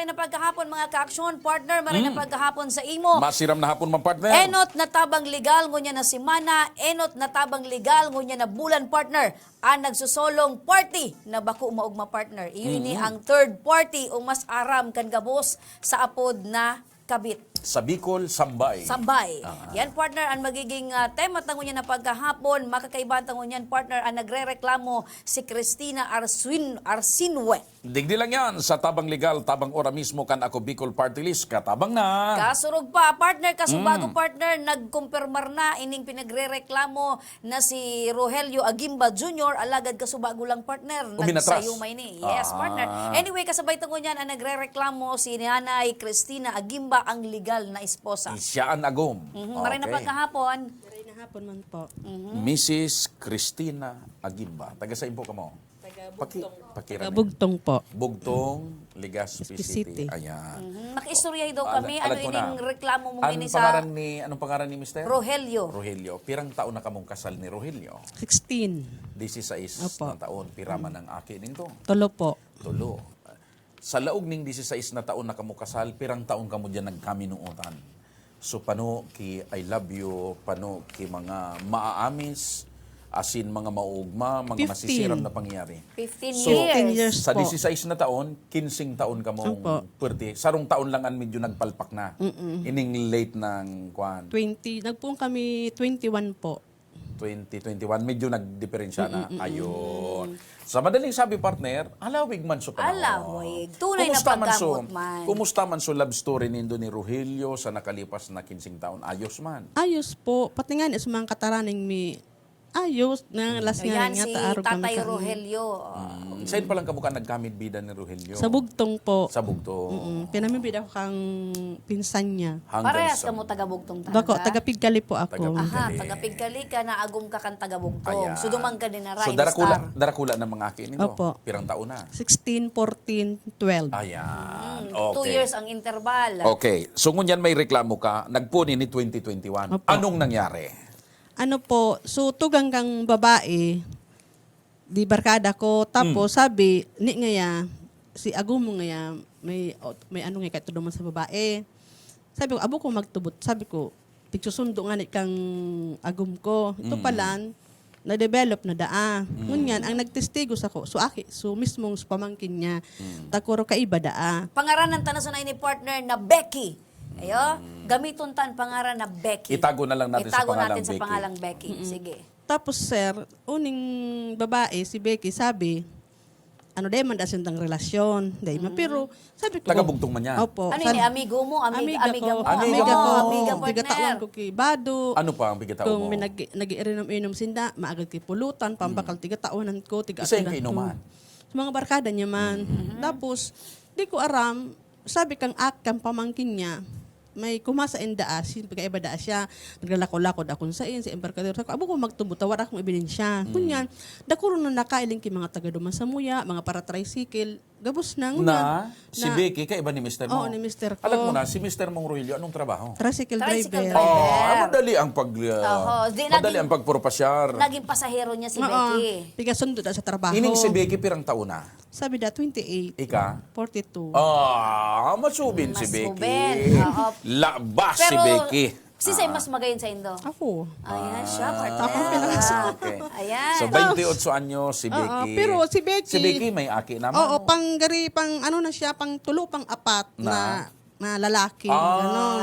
maray na pagkahapon mga ka-aksyon, partner, maray na pagkahapon sa imo. Masiram na hapon man partner. Enot na tabang legal ngunya na simana, enot na tabang legal ngunya na bulan partner. Ang nagsusolong party na bako maugma partner. Iyo ini ang third party o mas aram kan gabos sa apod na kabit. Sa Bicol, Sambay. Sambay. Yan partner ang magiging tema tango niya na pagkahapon. Makakaibahan tango niyan partner ang nagrereklamo si Cristina Arsinue. Digdi lang yan sa tabang legal, tabang ora mismo kan ako Bicol Party List. Katabang na. Kasurog pa, partner, kasubago partner, nagkumpirmar na ining pinagrereklamo na si Rogelio Agimba Jr. alagad kasubago lang partner. Uminatras. Nagsayumay ni. Yes, partner. Anyway, kasabay tango niyan ang nagrereklamo si Nanay Cristina Agimba ang legal na esposa. Isyaan agom. Maray na pagkahapon. Maray na hapon man po. Mrs. Cristina Agimba. Taga sa impo ka mo? Pakira Bugtong po. Bugtong, Legazpi City. City. Ayan. Makiistoryahin daw kami. Ano Alam ko ining na. reklamo mo ini Anong pangaran ni Mr.? Rogelio. Rogelio. Pirang taon na kamong kasal ni Rogelio? 16. 16 Opo. na taon. Piraman ng aki ninto. Tulo po. Tulo. Sa laog ning 16 na taon na kamo kasal, pirang taon kamo diyan nagkaminuotan. So pano ki I love you, pano ki mga maaamis, asin mga mauugma, mga 15. masisiram na pangyayari. 15 So, years. Sa po. 16 na taon, 15 taon ka mong Opo. pwerte. Sarong taon lang ang medyo nagpalpak na. Ining late ng kwan. 20. Nagpong kami 21 po. 2021, medyo nagdiferensya na. Ayun. Sa madaling sabi, partner, alawig man so panahon. Alawig. Tunay na Kumusta man so- pagkamot man. Kumusta man so love story nindo ni Rogelio sa nakalipas na 15 taon? Ayos man. Ayos po. Pati nga is mga kataraning mi ayos na last nga Ayan nga si taarog kami Tatay kami. Rogelio. Saan pa lang kabuka nagkamit bida ni Rogelio? Sa Bugtong po. Sa Bugtong. Pinamibida ko kang pinsan niya. Hanggang Parehas sa... ka mo tagabugtong Bako, taga. taga-Piggali po ako. Taga- Aha, Galing. taga-pigkali ka na agum ka kan tagabugtong. Ayan. So dumang ka din na So Rhine darakula ng mga akin nito. Opo. Pirang taon na. 16, 14, 12. Ayan. 2 Okay. years ang interval. Okay. So ngunyan may reklamo ka, nagpuni ni 2021. Opo. Anong nangyari? Ano po, so tugang kang babae, di barkada ko, tapos sabi, ni ngaya, si Agum mo ngaya, may ano nga kahit naman sa babae. Sabi ko, abo ko magtubot. Sabi ko, tigsusundo nga ni kang Agum ko. Ito pala, na-develop na daa. Ngunyan, ang nagtestigos ako, so mismong pamangkin niya, takuro kaiba daa. Pangaranan tanas na ni partner na Becky. Ayo, gamiton tan pangaran na Becky. Itago na lang natin sa Itago pangalang natin sa Becky. pangalang Becky. Sige. Tapos sir, uning babae, si Becky, sabi, ano dahil man dasin tang relasyon. Dahil pero sabi ko, Taga-bugtong man yan. Opo. Ano ini amigo mo? Amiga mo? Amiga ko. Amiga Tigatawan partner. ko kay Bado. Ano pa ang bigataw Kung mo? may nag-iinom sinda, maagad kay pulutan, pambakal tigatawanan ko, Isa yung kainuman. Sa mga barkada niya man. Tapos, di ko aram, sabi kang kang pamangkin niya, may kumasa indaa, pagkaiba daa siya, naglalako-lako da kung saan, sa embarkadero. Sabi ko, abo ko magtubuta, wala akong ebidensya. Kunyan, dakuro na nakailing ki mga taga-duman sa muya, mga para-tricycle, gabos na. Si Becky, kaiba ni Mr. mo? Oo, ni Mr. ko. Alam mo na, si Mr. Mong Rogelio, anong trabaho? Tricycle Tricycle driver. driver. Madali ang Oho, di madali naging- ang pagpurpasyar. Naging pasahero niya si Oo. Becky. Pigasundo da sa trabaho. Ining si Becky pirang taon na. Sabi da, 28, Ika? 42. Masubin si Masubin. Becky. Oo. Labas si Pero, Becky. si Say mas magayon sa Indo. Ako. Ayan siya, Tapos partner. Okay. Ayan. So, 28 anyo si Becky. pero si Becky- Si Becky may aki naman. Oo, ano na siya, pang tulo, pang apat na lalaki. Ganon.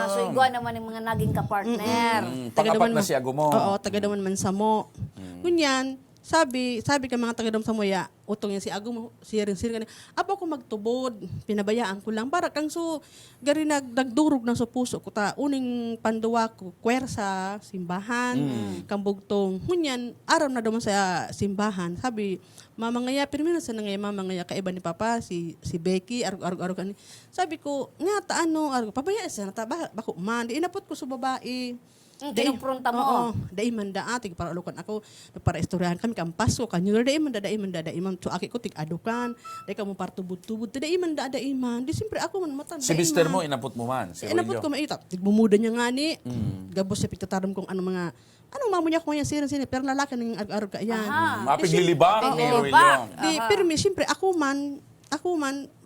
So, igwa naman yung mga naging kapartner. Pang-apat na si Agumo. Oo, taga-daman man sa mo. Kunyan, sabi ka mga taga-dam sa moya, utong yan si Agum, sirin ganun. Apo ko magtubod, pinabayaan ko lang. Para kang so, gari nagdurog na sa puso ko. Uning panduwa ko, kwersa, simbahan, kambugtong. Hunyan, araw na naman sa simbahan. Sabi, mamangaya, pero meron sa nangaya mamangaya kaiba ni Papa, si Becky, arog-arog kan. Sabi ko, nga taano, pabayaan sa nata, bako man, di inapot ko sa babae. Kinumpronta mo. Oo, dai man da tig para alukan ako para istoryahan kami kan Pasko kanyo dai man so aki ko tig adukan dai ka mo partubud-tubud dai man di siyempre ako man matan Si Mr. mo, inapot mo man. Si inapot Rogelio. ko maita tig bumuda niya nga ni gabos sa pigtataram kong anong mamo niya ko yan sini pero lalaki nang arog ka yan Mapiglilibang ni Piglilibang. Rogelio. di pero mi siyempre ako man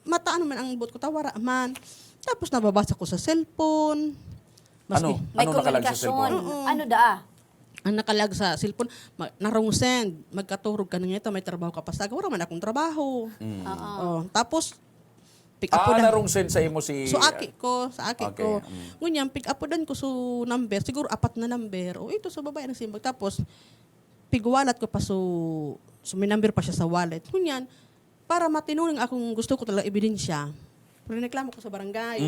mataan man ang buot ko, tawara man. Tapos nababasa ko sa cellphone. Ano? May Ano nakalag sa komunikasyon. cellphone? Ano da? Ang nakalag sa cellphone, narong send, magkaturog ka na nga may trabaho ka pa sa wala man akong trabaho. Oh, tapos, pick up po na. Narong send sa imo si... So, aki ko. Okay, Ko. Ngunyan, pick up po dan ko so number. Siguro 4 na number. O, ito sa babae ng simbag. Tapos, pigwalat ko pa so may number pa siya sa wallet. Ngunyan, para matinunong akong gusto ko talaga ebidensya, reklamo ko sa barangay.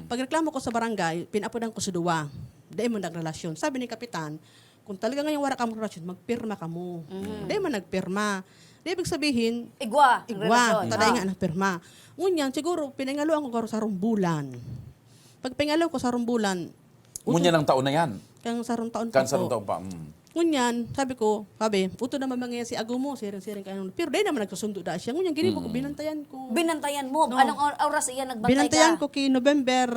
Pag reklamo ko sa barangay, pinapudan ko sa duwa. Dahil mo nagrelasyon. Sabi ni Kapitan, kung talaga ngayong wala ka mong relasyon, magpirma ka mo. Dahil mo nagpirma. Dahil ibig sabihin, Igwa. ang relasyon. taday nga nagpirma. Ngunyan, siguro, pinangaloan ko sa rumbulan. Pag pingalaw ko sa rumbulan, Ngunyan ng taon na yan. kang sarong taon pa Kansarong ko. taon pa. Ngunyan, sabi, uto naman mga si Ago mo, siring-siring kayo. Pero dahil naman nagsusundo da siya. Ngunyan, gini ko, binantayan ko. Binantayan mo. Anong oras iyan nagbantay Binantayan ka? ko kay November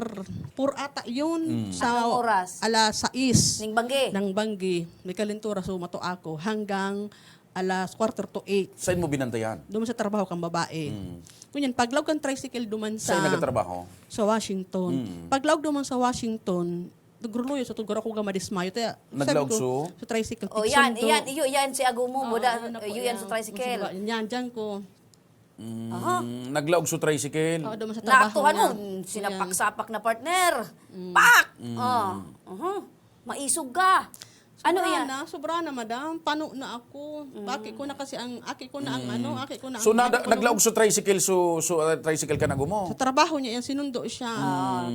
4 ata yun. Sa Anong oras? alas 6 Ning Bangge. ng Banggi. May kalintura so mato ako hanggang alas 7:45. Saan mo binantayan? Duman sa trabaho kang babae. Ngunyan, paglaw kang tricycle duman Saan sa nagatrabaho? Washington. Paglaw duman sa Washington, nagruloy sa tugara ko ga madismayo. Kaya sabi ko, Naglawg sa tricycle. O tikson yan, to. yan si Ago mo. Buda, Ayun ako, yan sa tricycle. Yan, dyan ko. Naglaog sa tricycle. Duman sa trabaho Naaktuhan mo. niya. Sinapak-sapak na partner. Pak! Maisog ka. Ano yan? Sobra na, madam. Pano na ako. Aki ko na kasi ang, aki ko na ang aki ko na ang. So naglaog sa tricycle, so tricycle ka na gumo. Sa trabaho niya, yan, sinundo siya.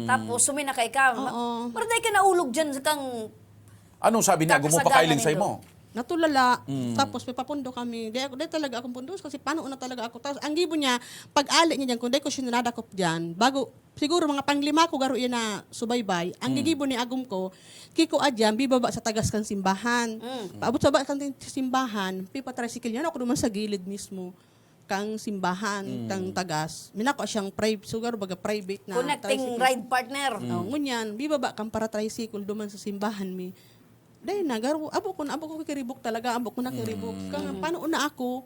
Tapos sumina kay ka. Oo. Pero dahil ka naulog dyan sa kang... Anong sabi niya, gumo pakailin sa imo? Natulala. Tapos may papundo kami. Di talaga akong pundos kasi paano na talaga ako. Tapos ang gibo niya, pag-ali niya dyan, kung di ko sinadakop dyan, bago, siguro mga panglima ko garo yan na subaybay, ang gigibo ni agum ko, kiko adyan, bibaba sa tagas kang simbahan. Paabot sa ba kang simbahan, pipa tricycle yan, ako naman sa gilid mismo kang simbahan, kang tagas. Minako siyang private, siguro baga private na Connecting ride partner. ngunyan, bibaba kang para tricycle duman sa simbahan mi. Dahil na, abo ko kiribok talaga, abo ko na kiribok. Kaya paano na ako,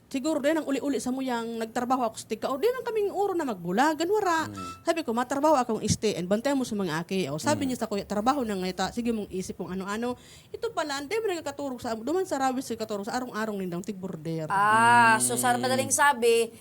siguro din ang uli-uli sa muyang nagtrabaho ako sa tika, o din ang kaming uro na magbulagan, wara. Sabi ko, matrabaho akong stay and bantayan mo sa mga aki. O sabi niya sa kuya, trabaho na ngayta, sige mong isip kung ano-ano. Ito pala, hindi mo nagkaturog sa, duman sa rawis nagkaturog sa arong-arong nindang tigborder. So sa madaling sabi,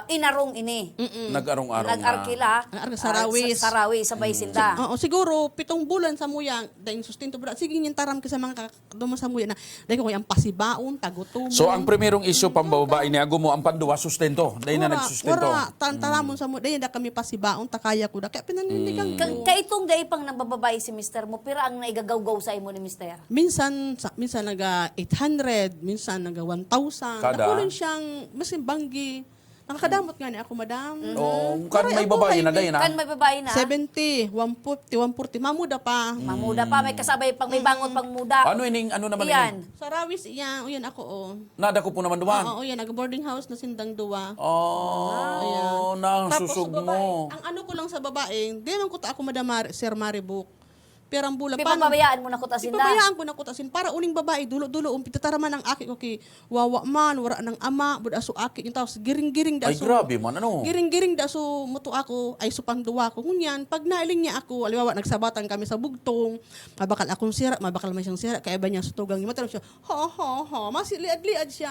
inarong ini. Nag-arong-arong na. Nag-arkila. Nag-arkila sa rawis. Sa rawis, sa Baysinda. Oo, siguro 7 bulan sa muyang, dahil sustento bra. Sige niyang taram ka sa mga duman sa muyang na, dahil ko yung pasibaon, tagutumon. So ang primerong issue pambababae ni Ago mo, ang panduwa, sustento. Dahil na nagsustento. Taramon sa mo, dahil na kami pasibaon, takaya ko da. Kaya pinanindigan ko. Kaitong day pang nabababay si Mr. mo, pira ang naigagaw-gaw sa imo ni Mr. Minsan naga 800, minsan naga 1,000. Kada? Nakulon siyang, masin banggi. Nakakadamot nga ni ako, madam. Kan may babae na dahil na. Kan may babae na. 70, 150, 140, mamuda pa. Mamuda pa, may kasabay pang may bangon pang muda. Ano naman Iyan. ini? Sa rawis, yan ako, Nada ko po naman duman. Oo, yan, nag-boarding house na sindang duwa. Oh, Tapos nasusog sa babae, mo. ang ano ko lang sa babae, di man ko ta ako Madam Sir Maribuk. Pero ang bulan, Pipapabayaan mo na ko tasinda. Ipabayaan ko na kutasin para uning babae dulo-dulo pitaraman ang aki ko ki wawa man wara ng ama bud aso aki yung tapos giring-giring da Ay, so grabe man, ano? giring-giring da so muto ako ay supangduwa ko ngunyan pag nailing niya ako aliwawa nagsabatan kami sa bugtong mabakal akong sira mabakal man siyang sira kaya ba niya sutugang imatanong siya ha masiliad-liad siya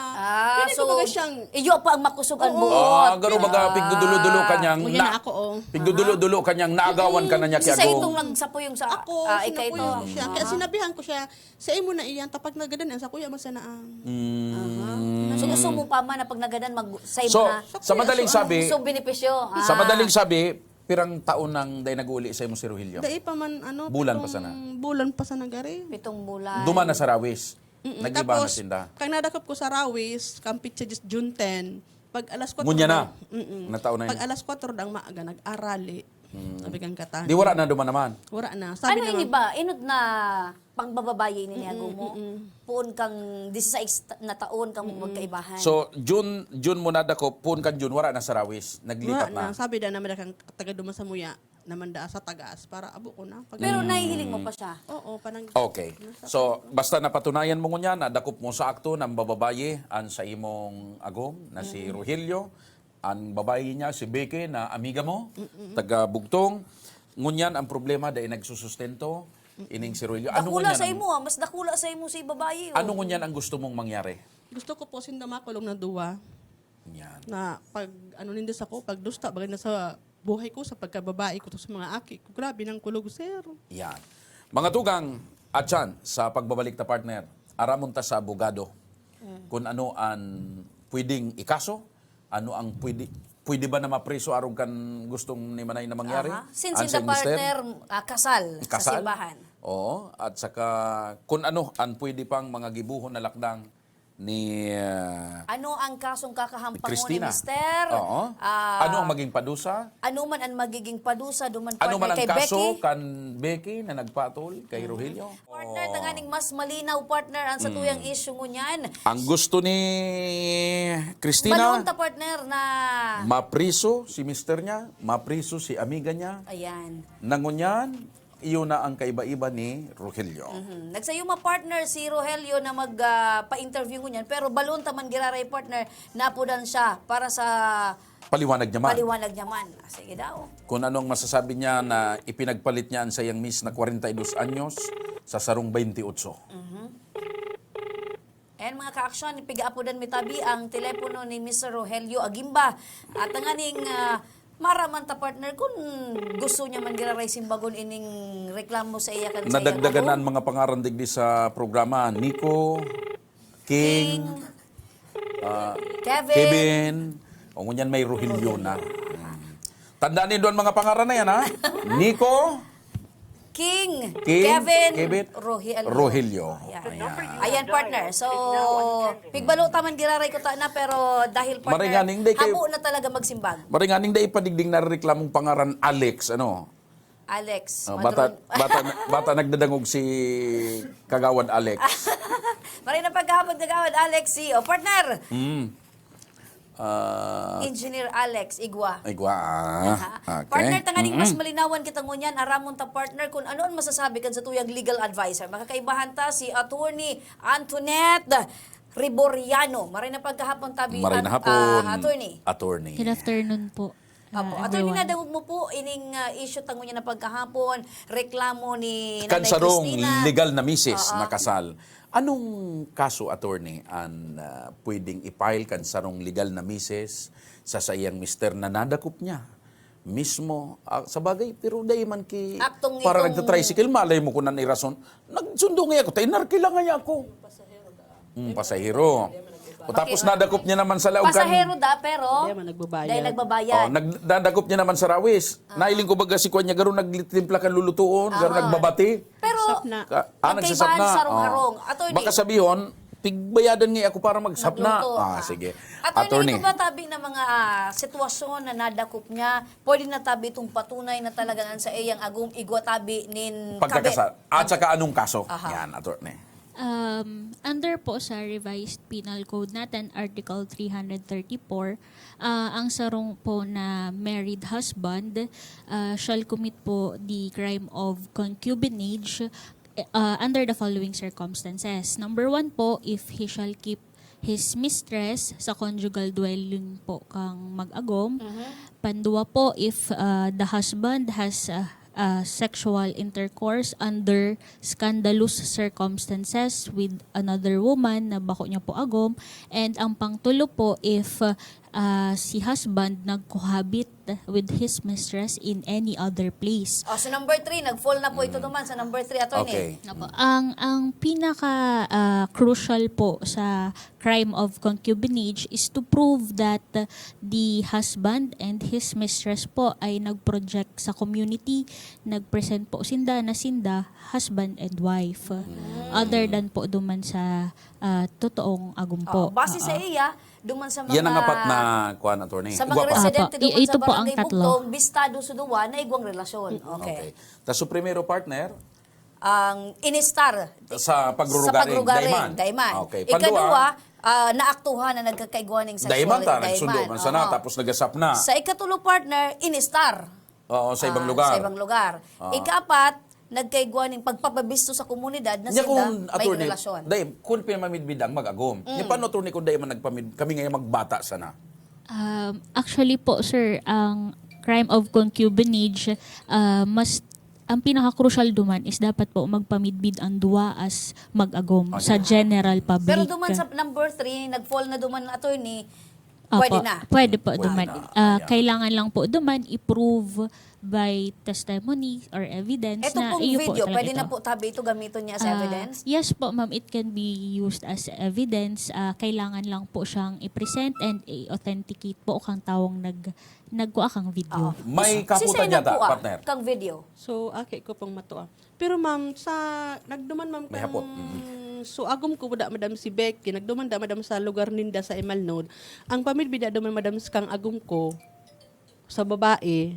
hindi So, ko baga siyang iyo pa ang makusog ang buot. Garo baga pigdudulo-dulo kanyang ngunyan ako pigdudulo-dulo kanyang naagawan ka na niya Isa kaya itong Ago. nagsapo yung sa ako ika ito. sinapuyo ko siya kaya sinabihan ko siya sa imo na iyan tapag nagadan sa kuya masanaang So gusto mo pa man na pag nagadan mag-save So, na. sa madaling sabi, So benepisyo. sa madaling sabi, pirang taon nang day nag-uli sa imo si Rogelio. dai pa man ano Bulan pa pitong sana. bulan pa sa nagari 7 bulan. Duman na sa Rawis. Nag-iba na tapos sinda. kang nadakop ko sa Rawis kampit sa June 10 pag alas 4 Ngunya na. Mm-mm. Na taon na pag yun. alas 4 dang maaga nag-arali sabi kang katahan Di wala na duman naman. wala na sabi Ano ini naman ba? Inod na pangbababaye ni Niago mo. Puon kang 16 na taon kang magkaibahan. So, June mo nadako, pun kan June, wala na sa Rawis. wala Naglipat na na. sabi da naman kang taga duman sa muya naman da sa tagas para abo ko na pag Pero nahihiling mo pa siya. oo panang Okay. So, basta napatunayan mo ngunya, nadakop mo sa akto ng bababaye an sa imong agom na si Rogelio. Ang babae niya, si Becky, na amiga mo, taga Bugtong. Ngunyan, ang problema dahil nagsusustento, ining si Rogelio. Dakula sa imo, mas dakula sa imo si babae. Ano ngunyan ang gusto mong mangyari? Gusto ko po sinda makulong na duwa Yan. na pag ano nindis ako, pag dusta, bagay na sa buhay ko, sa pagkababae ko, to sa mga aki ko. Grabe ng kulog, sir. Yan. Mga tugang, atyan, sa pagbabalik na partner, aramon ta sa abogado. Kung ano ang pwedeng ikaso, ano ang pwede ba na mapriso arong kan gustong ni Manay na mangyari? Since Ang in the sa mister? partner, kasal sa simbahan. Oo. At saka, kung ano ang pwede pang mga gibuhon na lakdang ni Ano ang kasong kakahampang mo ni Christina. Mister? Oo. Ano ang maging padusa? Ano man ang magiging padusa, duman Ano man partner ang kay kaso Becky? kan Becky na nagpatol kay Rogelio? Partner, tanganing mas malinaw partner ang sa tuyang issue mo niyan. Ang gusto ni Christina, Balon ta partner na, mapriso si mister niya, mapriso si amiga niya. ayan. Nangunyan, iyon na ang kaiba-iba ni Rogelio. Nagsayo ma-partner si Rogelio na pa-interview mo niyan, pero balon ta man giraray partner, napudan siya para sa Paliwanag niya man. paliwanag niya man. Sige daw. Kung anong masasabi niya na ipinagpalit niya ang sayang miss na 42 anyos sa sarong 28. And mga ka-aksyon, piga-apodan mi tabi ang telepono ni Mr. Rogelio Agimba. At ang aning maraman ta partner kung gusto niya man giraray simbagon ining reklamo sa iya kan sa iyang Nadagdagan na ano. ang mga pangarandig di sa programa. Nico, King, Kevin, o ngunyan may Rogelio na. Tandaan niyo doon mga pangaran na yan, ha? Nico, King, King, Kevin, Rogelio. Ayan. Ayan partner. So, pigbalo taman giraray ko ta na pero dahil partner, Maringaning, di kayo- hamo na talaga magsimbag. Maringaning da ipadigding na reklamong pangaran Alex, ano? Alex, Bata nagdadangog si Kagawad Alex. Maray na paghapon kagawad Alex si partner. Engineer Alex Igwa. Okay. Partner, tanganing mas malinawan kita ngunyan, aramon ta partner, kung ano ang masasabi kan sa tuyang legal advisor. Makakaibahan ta si Attorney Antoinette Riboriano. Maray na pagkahapon tabi, Maray na hapon. Attorney. Good afternoon po. Apo. Attorney, nadangog mo po ining issue tango niya na pagkahapon, reklamo ni Nanay Kansarong Christina. legal na misis na kasal. Anong kaso, attorney, ang pwedeng i-file kansarong legal na misis sa sayang mister na nadakop niya? Mismo, sa bagay, pero dahil man ki, Aktong para itong- nagtatricycle, malay mo kung nanirason, nagsundo nga ako, tayo narkila nga ako. Pasahero. O tapos nadakop niya naman sa laugan. Pasahero da, pero Di man nagbabayad. dahil nagbabayad. Nagdadakop niya naman sa rawis. Nailing ko baga si Kwan niya, garo naglitimpla kan lulutuon, garo nagbabati. Pero, Sapna. nagkaibahan sa sarong-arong. Attorney, Baka sabihon, pigbayadan nga ako para magsapna. Nagluto. Sige. Attorney, ito ba tabi na mga sitwasyon na nadakop niya, pwede na tabi itong patunay na talagang sa iyang agum igwa tabi nin Pagkakasal. At saka anong kaso? Aha. Yan, attorney. Under po sa revised penal code natin, Article 334, ang sarong po na married husband shall commit po the crime of concubinage under the following circumstances. Number 1 po, if he shall keep his mistress sa conjugal dwelling po kang mag-agom. Panduwa po, if the husband has sexual intercourse under scandalous circumstances with another woman na bako niya po agom. And ang pangtulo po, if si husband nagcohabit with his mistress in any other place. So number 3, nag-fall na po ito naman sa number 3, attorney. Okay. Opo. Ang pinaka crucial po sa crime of concubinage is to prove that the husband and his mistress po ay nag-project sa community, nag-present po sinda husband and wife. Other than po duman sa totoong agum po. Base sa iya, duman sa mga... Yan ang apat na kuan, attorney. Sa mga Igwa pa. residente Apo. duman sa Ito po ang barangay tatlo. Bugtong, bistado sa duwa na igwang relasyon. Okay. Tas so primero partner, Ang inistar sa sa pagrurugaring, pagrugaring, dayman. dayman. Okay. Ikadua, naaktuhan na nagkakaigwaning sexual Dayman ta, dayman. nagsundo man sana, Oo. tapos nagasap na. Sa ikatulo partner, inistar. Oo, sa ibang lugar. Sa ibang lugar. Ikapat, nagkaigwaning pagpapabisto sa komunidad na Nya sila kung may attorney, relasyon. dahil kung pinamamidbidang mag-agom. Nya paano attorney kung dahil man nagpamid, kami ngayon magbata sana. Actually po, sir, ang crime of concubinage, ang pinaka-crucial duman is dapat po magpamidbid ang duwa as mag-agom sa general public. Pero duman sa number 3, nag-fall na duman na attorney, Opo, pwede na. Pwede po Pwede duman. na. Ayan. Kailangan lang po duman i-prove by testimony or evidence Ito na pong iyo video, talaga pwede ito. na po tabi ito gamitin niya as evidence? Yes po, ma'am. It can be used as evidence. Kailangan lang po siyang i-present and i-authenticate po kang tawong nagkuha kang video. May Si kaputan Sena niya ta, po, partner. kang video. So, aki ko pang matuwa. Pero ma'am, sa nagduman ma'am May kang hapot. so agom ko budak madam si Becky, nagduman da madam sa lugar ninda sa Imalnod. Ang pamilya da duman madam kang agom ko sa babae.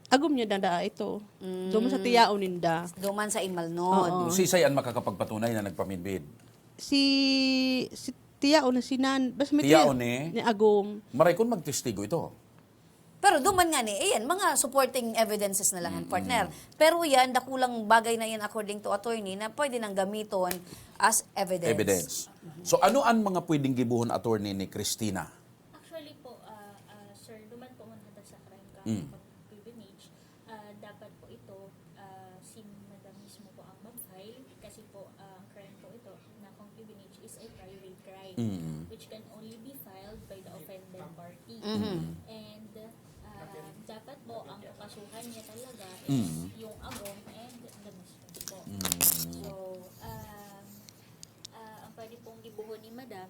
Agom niya dada ito. Duman sa tiyao ninda. Duman sa Imalnod. Si Sayan makakapagpatunay na nagpamidbid. Si tiyao na sinan, bas may Tiyao ni agom. Maray kung magtestigo ito. Pero duman nga ni, ayan, mga supporting evidences na lang, partner. Pero yan, dakulang bagay na yan according to attorney na pwede nang gamiton as evidence. Evidence. So ano ang mga pwedeng gibuhon attorney ni Christina? Actually po, sir, duman po muna sa crime ka concubinage. Dapat po ito, si madam mismo po ang mag-file kasi po ang crime po ito na concubinage is a private crime which can only be filed by the offended party. And dapat po ang kakasuhan niya talaga is yung agom and the mistress po. So, ang pwede pong gibuhon ni madam,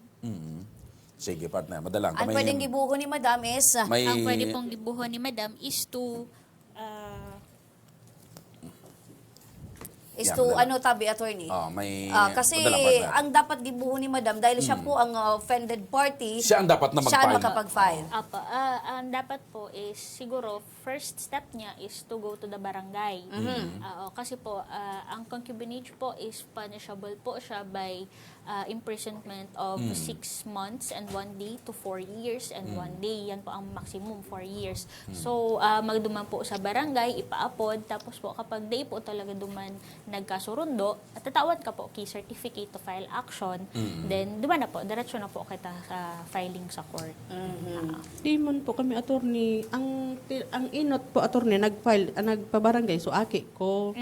Sige, partner. Madalang. Ang pwedeng gibuho ni Madam is, may, ang pwede pong gibuhon ni madam is to Yan, to madam. ano tabi attorney? may... Kasi madalang, partner. ang dapat gibuho ni Madam dahil siya po ang offended party, Siya ang dapat na siya mag-file. ang makapag-file. ang dapat po is siguro first step niya is to go to the barangay. Kasi po ang concubinage po is punishable po siya by imprisonment of 6 months and 1 day to 4 years and 1 day. Yan po ang maximum 4 years. So magduman po sa barangay, ipaapod, tapos po kapag day po talaga duman nagkasurundo, at tatawad ka po kay certificate to file action, then duman na po, diretso na po kita sa filing sa court. Di man po kami attorney, ang inot po attorney nagfile nagpabarangay so aki ko.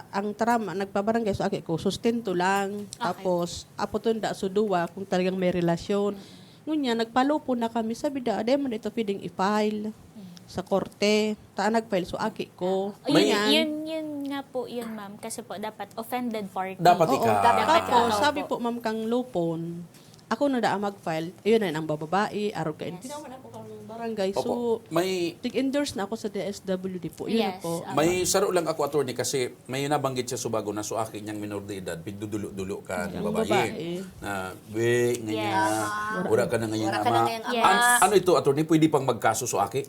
Ang trama nagpabarangay so aki ko sustento lang. Tapos apoton da suduwa kung talagang may relasyon. Ngunya nagpalo po na kami sabi da man ito pwedeng i-file sa korte. Nagfile so aki ko. Yun nga po yun, ma'am. Kasi po, dapat offended party. Dapat Oo, ikaw. dapat Tapos ikaw. sabi po ma'am kang lupon, ako na da mag-file. Ayun na ang bababae, araw ka. Tinawan ako kang barangay. Opo. So May tig-endorse na ako sa DSWD po. Yun Yes. na po. may saro lang ako attorney kasi may nabanggit siya subago na so akin niyang minor de edad pigdudulo-dulo ka ng Ang babae. babae. Na ngayon Yes. wala ka na ngayon Wala ka na ama. ngayong Yes. Ano ito attorney pwede pang magkaso so aki?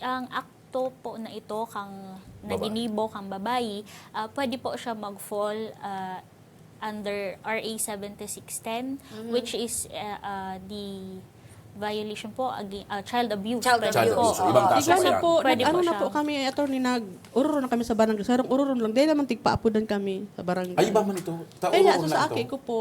Ang akto po na ito kang naginibo kang babae, pwede po siya mag-fall under RA 7610 which is the violation po child abuse. Child Pwede abuse. po. Oo. Ibang kaso Bigla po na yan. po, Pwede ano po na siya. po kami, attorney, ururo na kami sa barangay. Sarong ururo lang. Dahil naman tigpaapudan kami sa barangay. Ay ba man ito? Ay, Tauro so lang sa ito. aki ko po.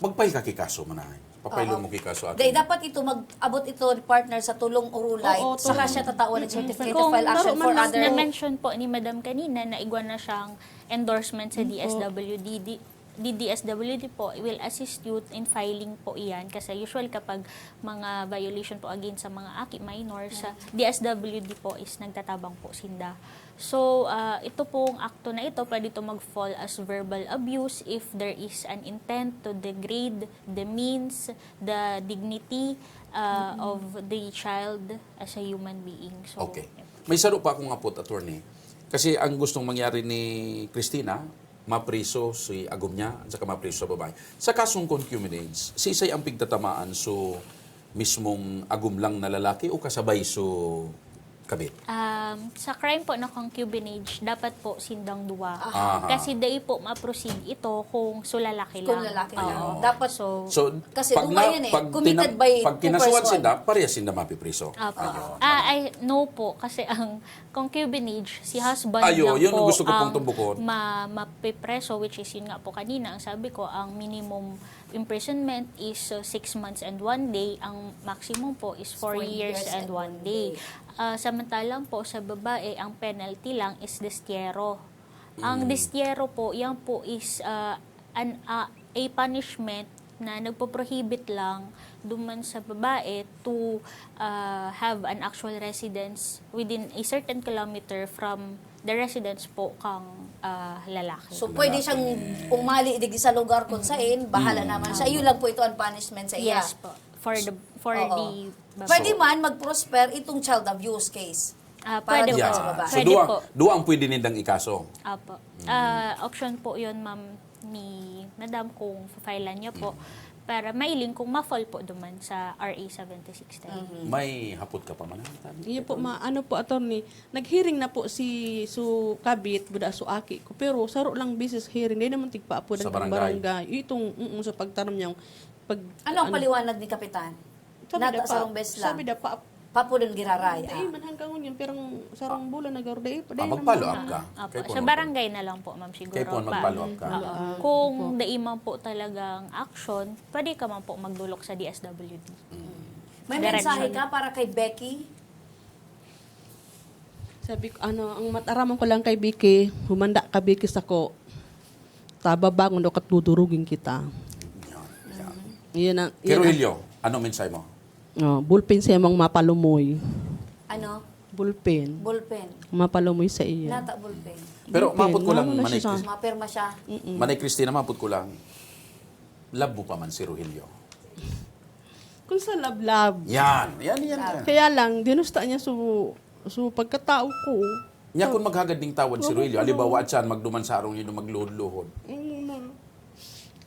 Magpail ka kikaso man ay. Papailo mo kikaso aki. Dapat ito mag-abot ito partner sa tulong urulay. Oo, Saka tulong. siya tatawan ng certificate to Kung file action laro for man lang other. na-mention po ni Madam kanina na igwan na siyang endorsement sa DSWD. The DSWD po will assist you in filing po iyan kasi usual kapag mga violation po against sa mga aki minors, DSWD po is nagtatabang po sinda. So, ito pong akto na ito, pwede ito mag-fall as verbal abuse if there is an intent to degrade the means, the dignity of the child as a human being. So, Okay. May saro pa akong apot, attorney. Kasi ang gustong mangyari ni Christina, mapriso si agom niya at saka mapriso sa babae. Sa kasong concubinage, si Isay ang pigtatamaan so mismong agom lang na lalaki o kasabay so kabit? Sa crime po na concubinage, dapat po sindang duwa. Aha. Kasi day po ma-proceed ito kung sulalaki lang. Kung lalaki lang. Oo. Dapat So, So, Kasi duma yan eh, committed by pag two kinasuhan person. sinda, pareha sinda mapipriso. Apo. Ayun. No po. Kasi ang concubinage, si husband Ayo, lang yun ang po gusto ko pong tumbukon. mapipreso, which is yun nga po kanina, ang sabi ko, ang minimum imprisonment is 6 months and 1 day. Ang maximum po is 4 years and 1 day. Samantalang po sa babae, ang penalty lang is destierro. Ang destierro po, yan po is a punishment na nagpo-prohibit lang duman sa babae to have an actual residence within a certain kilometer from the residence po kang lalaki. So, pwede siyang umali digdi sa lugar kung saan, bahala naman siya. Iyo lang po ito ang punishment sa iya. Yes po. For the Oo. babae. Pwede man mag-prosper itong child abuse case. Para Pwede doon po. sa babae. So, Pwede po. duwa ang pwede nindang ikaso. Apo. Option po yun, ma'am, ni Madam, kung filean niyo po, para mailing kung ma-fall po duman sa RA 7610. May hapot ka pa man. Iyo po, ano po, attorney, nag-hearing na po si su kabit, buda su aki ko, pero saro lang business hearing, hindi naman tigpa po Sa ng barangay. barangay. Itong, sa pagtanong niyang, Ano ang paliwanag ni Kapitan? Nata sarong bes lang. Sabi da pa, Papulong giraray. ay, man hanggang ngunyan, pero sarong bulan na garday, Magpalo up ka. Apo. Kay Sa Puno. barangay na lang po, ma'am, siguro. Kay Puno, magpalo up ka. Kung daiman po talagang action, pwede ka man po magdulok sa DSWD. May Direction. mensahe ka para kay Becky? Sabi ko, ang mataraman ko lang kay Vicky, humanda ka Vicky sa ko, tababangon daw katudurugin kita. Iyan ang, Kay Rogelio, ano mensahe mo? Bulpen sa imong mapalumoy. Ano? Bulpen. Ballpen. Mapalumoy sa iya. Nata ballpen. Pero Bulpen, maput ko lang, wala na Manay, siya. Mapirma siya. Manay Cristina, maput ko lang. Love mo pa man si Rogelio. Kung sa love-love. Yan. Kaya lang, dinusta niya su pagkatao ko. Nya kung maghagad ning tawad si Rogelio, alibawa at siyan, magduman sa arong yun, magluhod-luhod.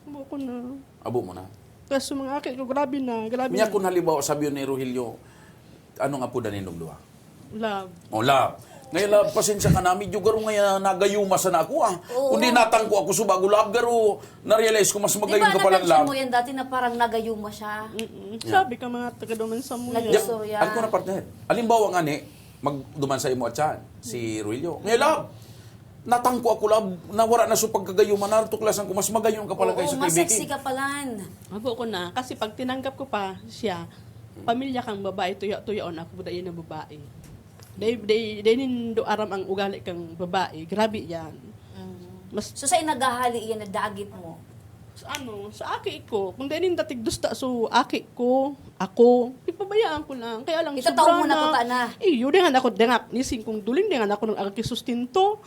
Abo ko na. Abo mo na. Kasi mga akit ko, grabe na. Nya kung halimbawa sabi yun ni Rogelio, ano nga po danin ng duwa? Love. O love. Ngayon love, pasensya ka namin, yung garo ngayon nagayuma sa na ako Kundi natangko ako sa bago love, garo na-realize ko mas Di magayong ba ka palang na-mention love. mo yan dati na parang nagayuma siya? Sabi ka mga taga-duman sa muya. Nag- Sorya. Ano ko na partner? Alimbawa nga ni, magduman sa imo at siyan, si Rogelio. Ngayon love, natangko ako love, nawara na sa pagkagayuman, natuklasan ko, mas magayon ka pala Oo, kayo sa mas kay sexy Vicky. ka palan. Abo ko na. Kasi pag tinanggap ko pa siya, pamilya kang babae, tuya-tuyaon ako, buda yun ang babae. Day nindo aram ang ugali kang babae. Grabe yan. Mas So sa inaghahali iyan na dagit mo. sa aki ko, kung dinin datig dusta so aki ko, ako, ipabayaan ko lang. Kaya lang Itataw mo sobra na ko ta na. Iyo, dengan ako dengak, nising kong duling, dengan ako ng agaki sustinto.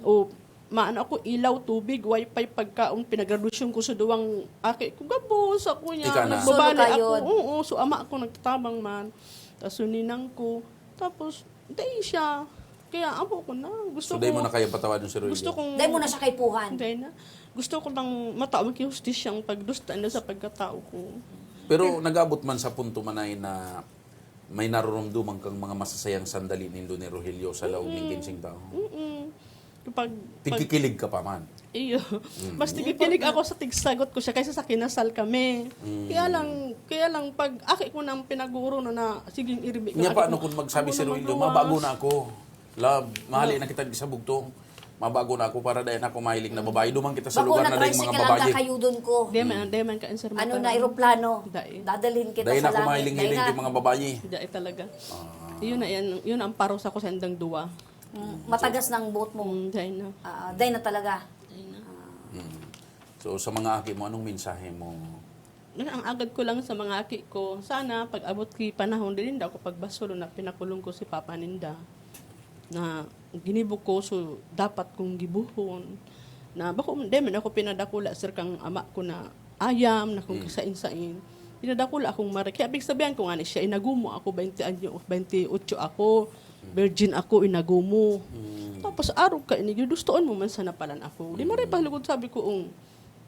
O, maano ako, ilaw, tubig, wifi, pagkaon, pinagraduasyon ko sa duwang aki ko, gabos, ako niya, Ika na. nagbabali Solo ako. kayo. Oo, so ama ako nagtatabang man. Tapos suninang ko. Tapos, day siya. Kaya abo ko na. Gusto So, day ko, mo na kayo patawadin si Rogelio. gusto kong, Dahil mo na siya kay Puhan. Hindi na. Gusto ko lang matawag yung justisyang pagdusta na sa pagkatao ko. Pero nag-abot man sa punto manay na may nararamdaman kang mga masasayang sandali ni Rogelio sa laog ng ginsing tao. Kapag, Tigkikilig ka pa man. iyo, mas tigikilig ako sa tigsagot ko siya kaysa sa kinasal kami. Kaya lang pag aki ko nang pinaguro na siging iribig. Nya pa, ano kung magsabi si Rogelio, mabago na ako. Love, mahali na kita sa bugtong. Mabago na ako para dahil ako mahilig na babae. Dumang kita sa Bako lugar na na dahil mga tricycle ang babae. kakayudon ko. Deman ka answer Ano na aeroplano. Dahil. Dadalhin kita Dahil sa ako langit. mahiling-hiling Dahil yung mga babae. Hindi talaga. Yun ang paros ako sa endang duwa. matagas ng boat mo. Dahil na. Dahil na talaga. So sa mga aki mo, anong mensahe mo? Ang agad ko lang sa mga aki ko, sana pag abot ki panahon din ako pagbasulo na pinakulong ko si Papa Ninda na ginibuk ko so dapat kong gibuhon na bako demen ako pinadakula sir kang ama ko na ayam na kung kasain-sain pinadakula akong mari kaya big sabihan ko nga ni siya inagumo ako 20 anyo 28 ako virgin ako inagumo tapos araw ka ini gustoon mo man sana palan ako di mari palugod sabi ko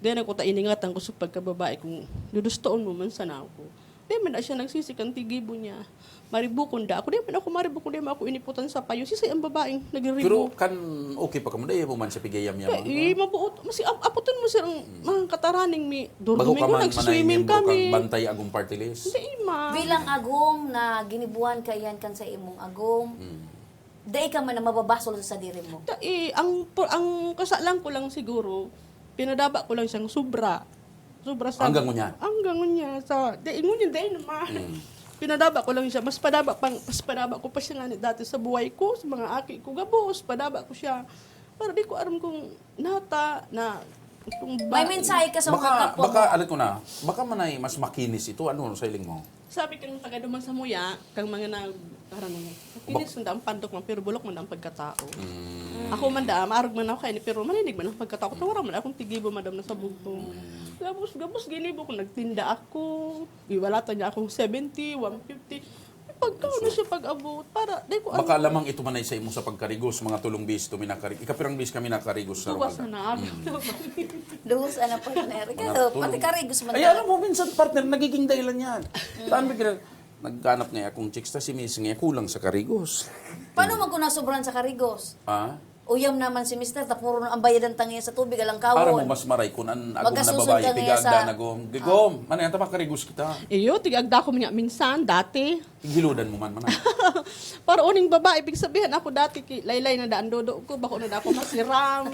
Then ako ta iningatan ko sa pagkababae kung dudustoon mo man sana ako. Di man na siya nagsisikan tigibo niya. Maribukon da ako. Di man ako maribukon. Di man ako iniputan sa payo. Sisay ang babaeng Pero nagribo. kan okay pa ka mo, dahil mo man sa pigayam niya. Mabuot. Masi aputon mo sirang mga kataraning mi. Bago Durguming ka ko man nagsiswimming manay kami. kang bantay agong party list. Di ma. Bilang agom na ginibuan kayan kan sa imong agom, dahil ka man na mababasol sa diri mo. Ang kasalan ko lang siguro, pinadaba ko lang siyang sobra. Sobra sa Hanggang ngunya? Hanggang ngunya. Sa ingon yun dahil naman. Pinadaba ko lang siya. Mas padaba ko pa siya nga ni dati sa buhay ko, sa mga aki ko. Gabos, padaba ko siya. Para di ko aram kung nata na itong May mensahe ka sa mga kapwa mo. alam ko na, baka manay mas makinis ito. Ano sa iling mo? Sabi kang taga duman sa muya, kang mga karano mo. Kinis man ang pandok man, pero bulok man ang pagkatao. Ako man maarog man ako kayo, pero maninig man ang pagkatao. Tawara man akong tigibo madam na sa bugtong. Gabos, ginibo ko, nagtinda ako. Iwalatan niya akong 70, 150. Pagkaon na siya pag-abot, para, di ko Baka lamang ito manay sa imo sa pagkarigos, mga tulong bis to minakarigos. Ikapirang bis kami nakarigos sa Tuwas Romanda. na na ako. Duhos ana partner. Mga Ikaw, tulong. pati karigos man. Ay, alam mo, minsan partner, nagiging dahilan yan. Taan bigla, nagganap nga akong chicks, ta si Miss nga kulang sa karigos. Paano man kung nasobran sa karigos? Ah? Uyam naman si Mr. Tapuro ang bayadan tangiya sa tubig alang Para mo kawon. mas maray kung an agom na Magkasusod babae, ka ngayon tigagda sa- na gom. Gigom, manay, anta makarigos kita. Iyo, tigagda ko niya minsan, dati. Giludan mo man manay. Para uning babae, ibig sabihin ako dati, laylay na daan dodo ko, bako na da ako masiram.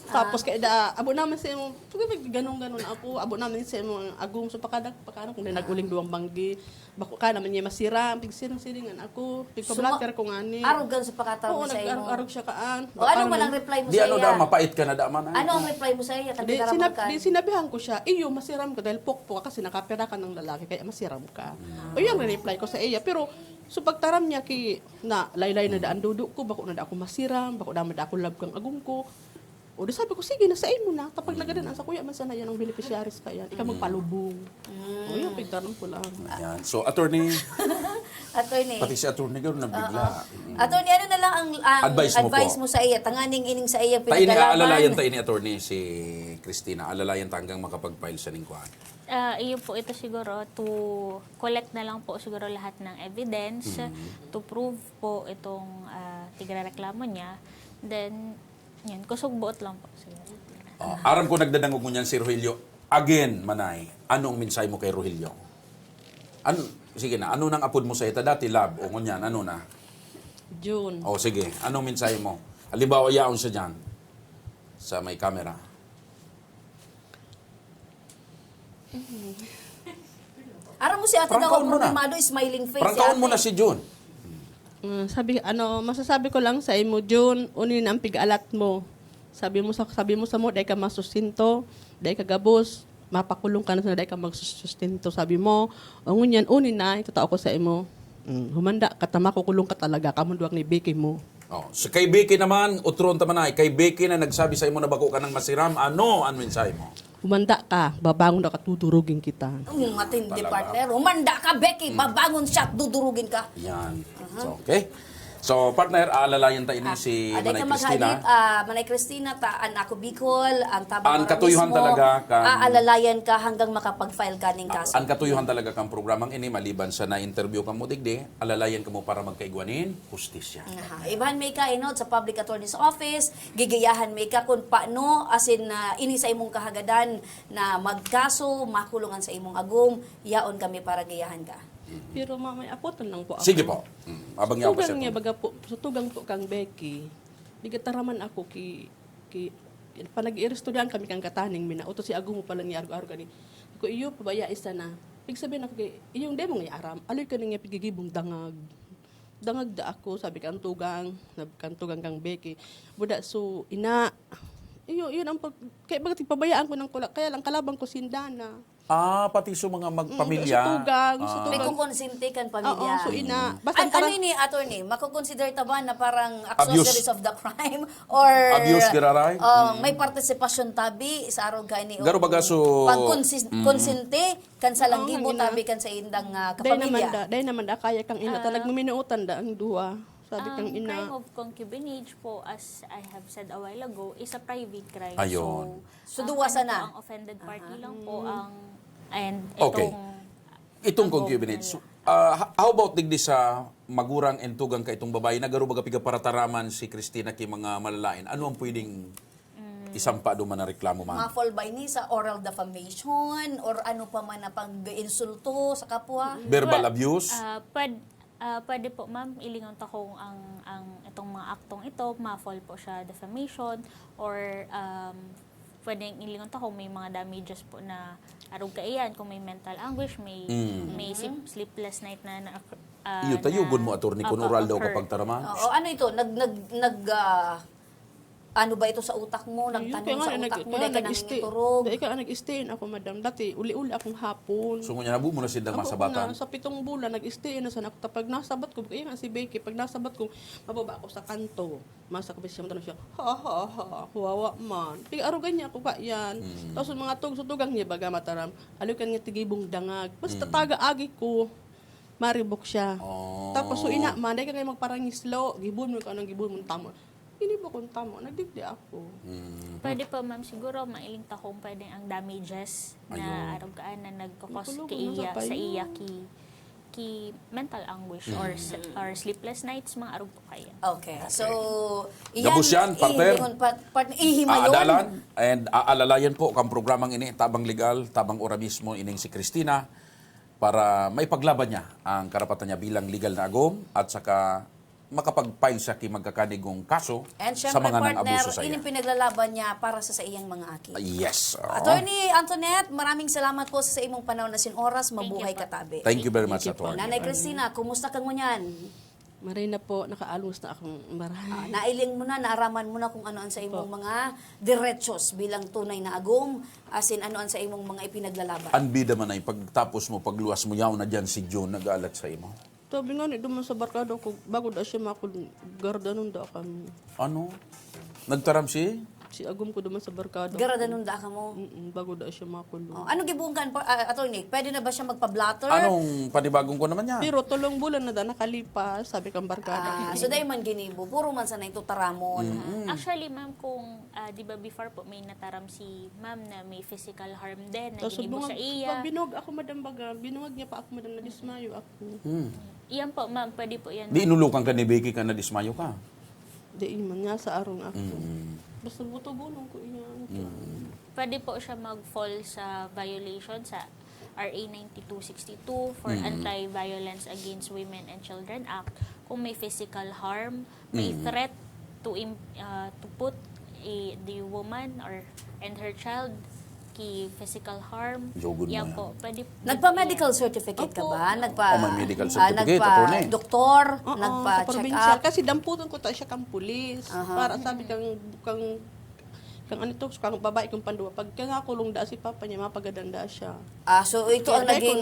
Tapos kaya abo naman sa imo, ganun-ganun ako, abo naman sa imo agong, so pakano kung naguling duwang banggi, bako ka naman niya masiram, siringan ako, pagpablatter ko nga ni. Arugan sa pakataw Oo, mo sa imo. nag-arog siya kaan. O ano man ang reply mo Di sa ano iya? da, mapait ka na da man. Ano ang reply mo sa iya? Di, Kandidaran ka. sinabihan ko siya, iyo, masiram ka dahil pokpok kasi nakapera ka ng lalaki, kaya masiram ka. O yan, reply ko sa iya. Pero, so pagtaram niya na laylay na daan duduk ko, bako na da ako masiram, bako na da ako love kang agong ko. O di sabi ko, sige, nasa imo na. Tapag nagadan sa kuya, man sana yan ang beneficiaries ka yan. Ikaw magpalubong. O yun, pagtaram ko lang. Yan. So, attorney, Attorney. pati si attorney gano'n nabigla. Attorney, ano na lang ang Advice mo sa iya? Tanganing ining sa iya Ta ini alalayan pinagalaban. ta ini attorney si Christina. Alalayan ta hanggang makapag-file sa lingkuhan. Iyo po ito siguro to collect na lang po siguro lahat ng evidence to prove po itong tigrereklamo niya. Then, yan, kusog buot lang po siguro. Aram ko nagdadangog mo niyan si Rogelio. Again, Manay, anong mensahe mo kay Rogelio? Sige na, ano nang apod mo sa ita dati, love, o ngunyan, ano na? June. O sige, anong mensahe mo? Halimbawa, yaon siya dyan sa may camera. Aram mo si ate daw Prangkaon mo na. problemado, smiling face si Prangkaon mo ate. na si June. Masasabi ko lang sa imo, June, unin ang pig-alat mo. Sabi mo sa mo, dahil ka masusinto, dahil ka gabos, mapakulong ka na sa dahil ka magsustinto. Sabi mo, o ngunyan, unin na, ito tao ko sa imo. Humanda ka, makukulong ka talaga, kamunduak ni Becky mo. Oh, so kay Becky naman, utron tamanay, kay Becky na nagsabi sa imo na bako ka ng masiram, ano ang mensahe mo? Humanda ka, babangon na ka, tuturugin kita. Matindi Talaga. partner. Umanda ka, Becky. Babangon siya at dudurugin ka. Yan. So, okay. So, partner, aalalayan tayo ni si Aday Manay ka Christina. maghalit, Manay Christina, taan ako Bicol, ang tabang Ang katuyuhan talaga kan- aalalayan ka hanggang makapag-file ka ng kaso. Ang katuyuhan talaga kang programang ini, maliban sa na-interview ka mo digdi, alalayan ka mo para magkaigwanin, hustisya. Ibahan may ka inod sa Public Attorney's Office, gigayahan may ka kung paano asin na ini sa imong kahagadan na magkaso, makulungan sa imong agum, yaon kami para gayahan ka. Pero mamay, apotan lang po ako. Sige po. Abang yaw pa Tugang niya siya. baga po, sa tugang po kang Becky, bigataraman ako panag-i-restauran kami kang kataning minauto si Agum mo pala ni Argo-Argo ni. Ko iyo pabaya isa na. Pig sabihin ako kay iyong demo nga aram, aloy ka niya pigigibong dangag. Dangag da ako, sabi kang tugang kang Becky. Buda so ina iyo yun ang kaya bakit pabayaan ko ng kulak kaya lang kalabang ko sindana. Pati sa mga magpamilya. Sa tugang, sa May tugang. kukonsinti kan Oo, pamilya. so ina. Basta Ano ini, attorney? Makukonsider ta ba na parang accessories of the crime? Or Abuse giraray? may partisipasyon tabi sa araw gani? Garo baga so- Pag konsinti, kan sa langgi mo hangina. tabi kan sa indang Dahil kapamilya. naman da, kaya kang ina. Talag maminuutan da ang duwa. Sabi kang Ang ina. crime of concubinage po, as I have said a while ago, is a private crime. Ayun. So, ang duwa sana? Ang offended party lang po ang and Okay. Itong ang concubinage. goal How about digdi sa magurang entugang ka itong babae? Nagaro baga piga para taraman si Christina kay mga malalain. Ano ang pwedeng isampa do man na reklamo man? Mafall by ni sa oral defamation or ano pa man na pag-insulto sa kapwa. Verbal abuse? Pwede po ma'am, ilingon ta kung ang itong mga aktong ito, ma-fall po siya defamation or pwedeng ilingon ta kung may mga damages po na arog kaiyan, kung may mental anguish, may sleepless night na Iyo tayugon mo attorney kung oral daw kapag taraman. Oo, ano ito? Ano ba ito sa utak mo? Nagtanong sa utak mo? Dahil ka nangingiturog? Dahil ka nag-stay ako, madam. Dati, uli-uli akong hapon. So ngunya nabu mo na sila masabatan. Sa 7 bulan, nag-stay na sa ako. Pag nasabat ko, kaya nga si Becky, pag nasabat ko, mababa ako sa kanto. Masa ko ba siya, matanong siya, ha, huwawa man. Pag-arugan niya ako ka yan. Tapos mga tug-sutugang niya, baga mataram, aliw ka nga tigibong dangag. Basta taga-agi ko, maribok siya. Tapos so ina man, dahil ka ngayon magparangislo, gibon mo ka ng gibon mo tamo. Hindi ba kung tamo, nagdigdi ako. Pwede pa ma'am siguro mailing ta kung pwede ang damages na arog kaan na nagkakos sa iya ki mental anguish or sleepless nights mga arog po kaya. Okay. So, Gabos yan, partner. Ihimayon. Aadalan and aalalayan po kang programang ini, Tabang Legal, Tabang Ora mismo, ining si Christina, para may paglaban niya ang karapatan niya bilang legal na agom at saka makapag-file siya magkakanigong kaso And sa syempre, mga partner, nang-abuso sa ining iya. pinaglalaban niya para sa iyang mga aki. Yes. Attorney Antoinette, maraming salamat po sa imong panahon na oras. Mabuhay po. katabi. Thank you very much, Thank you po. attorney. Nanay Cristina, kumusta ka mo niyan? Maray na po, nakaalungos na akong marami. Nailing mo na, naaraman mo na kung ano ang sa imong mga diretsos bilang tunay na agom, as in ano ang sa imong mga ipinaglalaban. Anbida man ay pagtapos mo, pagluwas mo, yaw na dyan si John nag-aalat sa imo. Sabi nga ni, duman sa barkada ko, bago da siya garda nun da kami. Ano? Nagtaram si? Si Agum ko duman sa barkada. Garada nun da ka mo. Bago da siya makulong. Ano gibungkan, attorney? Pwede na ba siya magpa-blatter? Anong panibagong ko naman yan? Pero tulong bulan na da nakalipas, sabi kang barkada. So dahil man ginibo, puro man sa na ito taramon. Actually ma'am kung di ba before po may nataram si ma'am na may physical harm din na Tapos ginibo sa iya. pag binuwag ako madam baga, binuwag niya pa ako madam, nadismayo ako. Iyan po ma'am, pwede po yan. Di inulukan ka ni Becky ka na dismayo ka. Di man niya sa arong ako. Basta buto-bulong ko iyan. Pwede po siya mag-fall sa violation sa RA 9262 for Anti-Violence Against Women and Children Act. Kung may physical harm, may threat to put the woman and her child ki physical harm. Jogod mo yan yan. po. Pwede, Nagpa-medical certificate ka ba? may medical certificate, attorney. Nagpa-doktor? Sa Nagpa-check probinsya. up? Kasi damputan ko ta siya kang pulis. Para sabi kang ano to, kang babae kong panduwa. Pag kanakulong da si papa niya, mapagadanda siya. So ito ang Kaya ko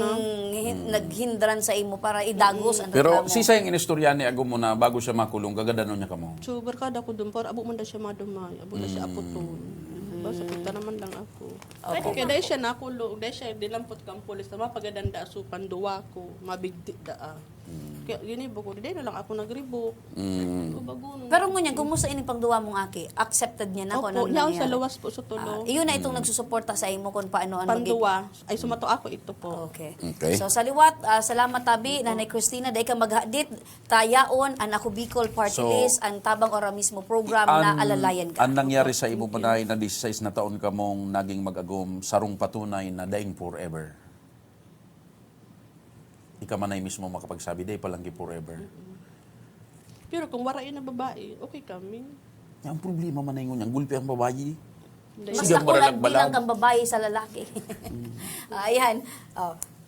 naghindran sa imo para idagos ang Pero reklamo. si sayang inistorya ni Agum mo na bago siya makulong, gagadanon niya ka mo. So, barkada ko dun, para abo man da siya madumay. Abo da siya aputon. Basta punta naman lang ako. Kaya dahil siya nakulong, dahil siya dilampot kang pulis na mapagadanda so panduwa ko, mabigti da. Kaya ginibo ko, dahil na lang ako nagribok. Pero ngunyan, kumusta ining pangduwa mong aki? Accepted niya na kung Opo, ano yan nangyari? sa luwas po sa tulo. Iyon na itong nagsusuporta sa imo kung paano Panduwa. Ay, sumato ako ito po. Okay. Okay. So sa liwat, salamat tabi, Nanay Cristina, dahil ka maghadit, tayaon, ang Ako Bicol Party So, List, ang Tabang Ora mismo program na alalayan ka. Ang nangyari sa imo panay na 16 na taon ka mong naging mag-agom, sarong patunay na daing forever. Ika man ay mismo makapagsabi, day palanggi forever. Pero kung warain na babae, okay kami. Ang problema man ay ngunyang, gulpi ang babayi. Mas Sigang nakulat baralagbalag. bilang kang babae sa lalaki. Ayan.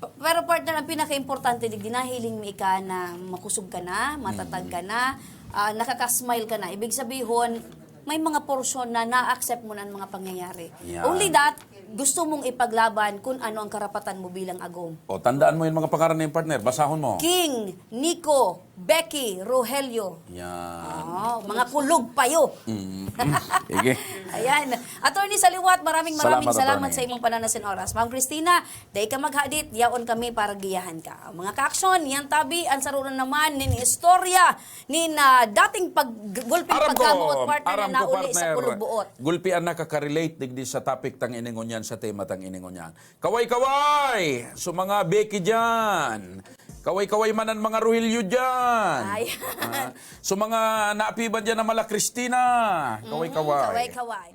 Pero partner, ang pinaka-importante, ginahiling mo ika na makusog ka na, matatag ka na, nakaka-smile ka na. Ibig sabihin, may mga porsyon na na-accept mo na ang mga pangyayari. Yeah. Only that, gusto mong ipaglaban kung ano ang karapatan mo bilang agom. O, tandaan mo yung mga pangalan ng partner, basahon mo. King, Nico, Becky, Rogelio. Yan. Mga kulog payo. Sige. Ayan. Attorney Saliwat, maraming Salamat, salamat attorney. sa imong pananasin oras. Ma'am Christina, dahil ka maghadit, yaon kami para giyahan ka. Mga kaaksyon, yan tabi, ang sarunan naman, nin istorya, nin dating gulping pagkamuot partner na nauli sa kulugbuot. Gulpian na kakarelate digdi sa topic tang iningon yan, sa tema tang iningon yan. Kaway-kaway! So mga Becky dyan. Kaway-kaway man ang mga Rogelio dyan. Ayan. So mga naapiban dyan na mala Christina. Kaway-kaway. Kaway-kaway.